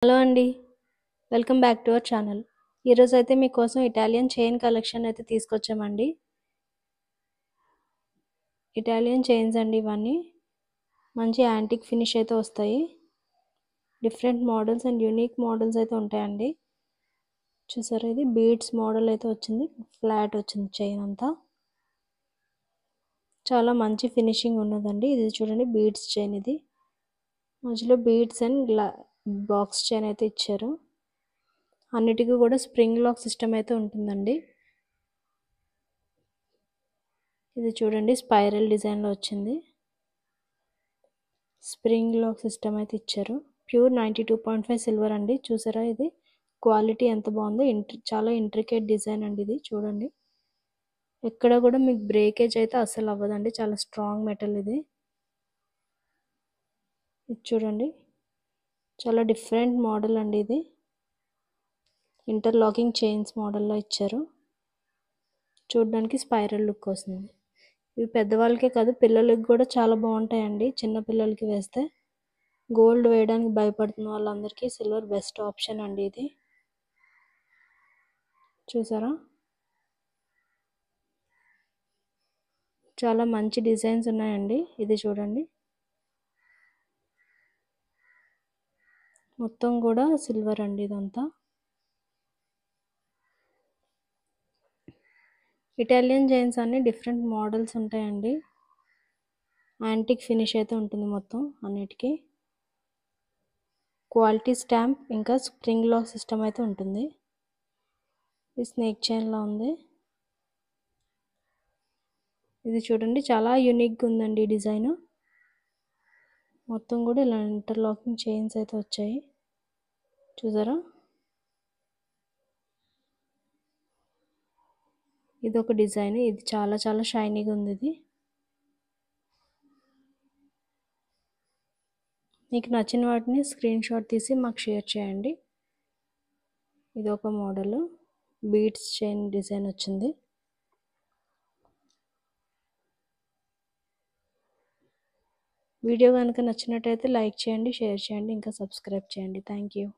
Hello అండి. Welcome back to our channel. ఈరోజు అయితే మీకోసం ఇటాలియన్ చైన్ కలెక్షన్ అయితే తీసుకొచ్చామండి. ఇటాలియన్ చైన్స్ అండి ఇవన్నీ. మంచి యాంటిక్ ఫినిష్ అయితే వస్తాయి. Different models and unique models అయితే ఉంటాయండి. చూసారా, ఇది బీడ్స్ మోడల్ అయితే వచ్చింది. ఫ్లాట్ వచ్చింది చైన్ అంతా. చాలా మంచి ఫినిషింగ్ ఉన్నదండి. ఇది చూడండి, బీడ్స్ చైన్ ఇది. మధ్యలో బీడ్స్ అండ్ బాక్స్ చైన్ అయితే ఇచ్చారు. అన్నిటికీ కూడా స్ప్రింగ్ లాక్ సిస్టమ్ అయితే ఉంటుందండి. ఇది చూడండి, స్పైరల్ డిజైన్లో వచ్చింది. స్ప్రింగ్ లాక్ సిస్టమ్ అయితే ఇచ్చారు. ప్యూర్ 92.5 సిల్వర్ అండి. చూసారా, ఇది క్వాలిటీ ఎంత బాగుందో. చాలా ఇంట్రికేట్ డిజైన్ అండి ఇది. చూడండి, ఎక్కడ కూడా మీకు బ్రేకేజ్ అయితే అస్సలు అవ్వదండి. చాలా స్ట్రాంగ్ మెటల్ ఇది. ఇది చూడండి, చాలా డిఫరెంట్ మోడల్ అండి ఇది. ఇంటర్లాకింగ్ చైన్స్ మోడల్లో ఇచ్చారు. చూడడానికి స్పైరల్ లుక్ వస్తుంది. ఇవి పెద్దవాళ్ళకే కాదు, పిల్లలకి కూడా చాలా బాగుంటాయండి. చిన్న పిల్లలకి వేస్తే. గోల్డ్ వేయడానికి భయపడుతున్న వాళ్ళందరికీ సిల్వర్ బెస్ట్ ఆప్షన్ అండి ఇది. చూసారా, చాలా మంచి డిజైన్స్ ఉన్నాయండి. ఇది చూడండి, మొత్తం కూడా సిల్వర్ అండి ఇదంతా. ఇటాలియన్ చైన్స్ అన్ని డిఫరెంట్ మోడల్స్ ఉంటాయండి. యాంటిక్ ఫినిష్ అయితే ఉంటుంది మొత్తం అన్నిటికీ. క్వాలిటీ స్టాంప్ ఇంకా స్ప్రింగ్ లాక్ సిస్టమ్ అయితే ఉంటుంది. ఇది స్నేక్ చైన్లో ఉంది. ఇది చూడండి, చాలా యూనిక్గా ఉందండి ఈ డిజైన్. మొత్తం కూడా ఇలా ఇంటర్లాకింగ్ చైన్స్ అయితే వచ్చాయి. చూసారా, ఇది ఒక డిజైన్. ఇది చాలా చాలా షైనీగా ఉంది. ఇది మీకు నచ్చిన వాటిని స్క్రీన్ షాట్ తీసి మాకు షేర్ చేయండి. ఇది ఒక మోడల్ బీడ్స్ చైన్ డిజైన్ వచ్చింది. వీడియో కనుక నచ్చినట్టయితే లైక్ చేయండి, షేర్ చేయండి, ఇంకా సబ్స్క్రైబ్ చేయండి. Thank you.